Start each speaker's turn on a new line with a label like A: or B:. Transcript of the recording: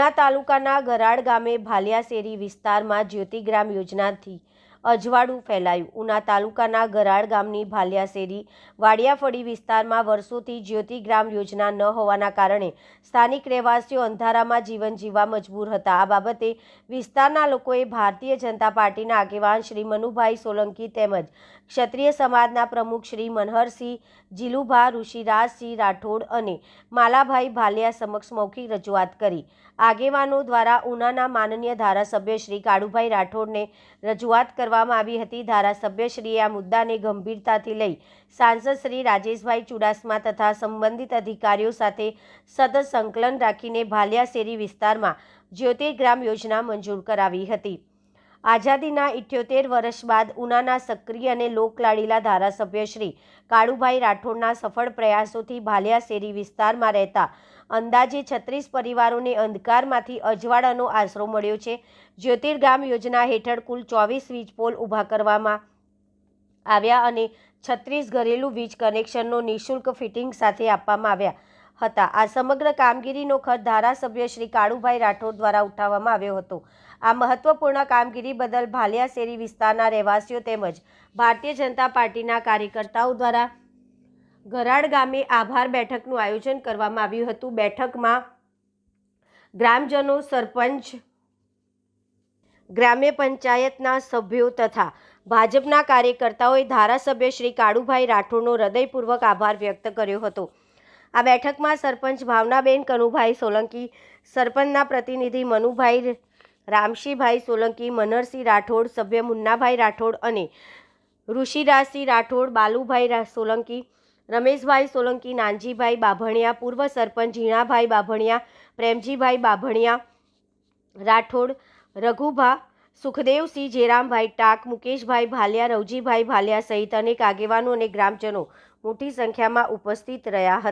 A: ઉના તાલુકાના ગરાડ ગામે ભાલિયા શેરી વિસ્તારમાં જ્યોતિગ્રામ યોજનાથી અજવાળું ફેલાયું। ઉના તાલુકાના ગરાડ ગામની ભાલિયા શેરી વાડિયાફળી વિસ્તારમાં વર્ષોથી જ્યોતિગ્રામ યોજના ન હોવાના કારણે સ્થાનિક રહેવાસીઓ અંધારામાં જીવન જીવવા મજબૂર હતા। આ બાબતે વિસ્તારના લોકોએ ભારતીય જનતા પાર્ટીના આગેવાન શ્રી મનુભાઈ સોલંકી તેમજ ક્ષત્રિય સમાજના પ્રમુખ શ્રી મનહરસિંહ જીલુભા, ઋષિરાજસિંહ રાઠોડ અને માલાભાઈ ભાલિયા સમક્ષ મૌખિક રજૂઆત કરી। આગેવાનો દ્વારા ઉનાના માનનીય ધારાસભ્ય શ્રી કાળુભાઈ રાઠોડને રજૂઆત કરવામાં આવી હતી। ધારાસભ્યશ્રીએ આ મુદ્દાને ગંભીરતાથી લઈ સાંસદ શ્રી રાજેશભાઈ ચુડાસમા તથા સંબંધિત અધિકારીઓ સાથે સતત સંકલન રાખીને ભાલિયા શેરી વિસ્તારમાં જ્યોતિગ્રામ યોજના મંજૂર કરાવી હતી। આઝાદીના 78 વર્ષ બાદ ઉનાના સક્રિય અને લોકલાડીલા ધારાસભ્ય શ્રી કાળુભાઈ રાઠોડના સફળ પ્રયાસોથી ભાલિયા શેરી વિસ્તારમાં રહેતા અંદાજે 36 પરિવારોને અંધકારમાંથી અજવાળાનો આશરો મળ્યો છે। જ્યોતિર્ગ્રામ યોજના હેઠળ કુલ 24 વીજ પોલ ઊભા કરવામાં આવ્યા અને 36 ઘરેલું વીજ કનેક્શનનો નિઃશુલ્ક ફિટિંગ સાથે આપવામાં આવ્યા હતા। આ સમગ્ર કામગીરીનો ખર્ચ ધારાસભ્ય શ્રી કાળુભાઈ રાઠોડ દ્વારા ઉઠાવવામાં આવ્યો હતો। આ મહત્વપૂર્ણ કામગીરી બદલ ભાલિયા શેરી વિસ્તારના રહેવાસીઓ તેમજ ભારતીય જનતા પાર્ટીના કાર્યકર્તાઓ દ્વારા ગરાડ ગામે આભાર બેઠકનું આયોજન કરવામાં આવ્યું હતું। બેઠકમાં ગ્રામજનો, સરપંચ, ગ્રામ્ય પંચાયતના સભ્યો તથા ભાજપના કાર્યકર્તાઓએ ધારાસભ્ય શ્રી કાળુભાઈ રાઠોડનો હૃદયપૂર્વક આભાર વ્યક્ત કર્યો હતો। આ બેઠકમાં સરપંચ ભાવનાબેન કનુભાઈ સોલંકી, સરપંચના પ્રતિનિધિ મનુભાઈ રામશીભાઈ સોલંકી, મનહરસિંહ રાઠોડ, સભ્ય મુન્નાભાઈ રાઠોડ અને ઋષિરાજસિંહ રાઠોડ, બાલુભાઈ સોલંકી, રમેશભાઈ સોલંકી, નાનજીભાઈ બાભણિયા, પૂર્વ સરપંચ ઝીણાભાઈ બાભણિયા, પ્રેમજીભાઈ બાભણિયા રાઠોડ, રઘુભા, સુખદેવસિંહ, જેરામભાઈ ટાક, મુકેશભાઈ ભાલિયા, રવજીભાઈ ભાલિયા સહિત અનેક આગેવાનો અને ગ્રામજનો મોટી સંખ્યામાં ઉપસ્થિત રહ્યા હતા।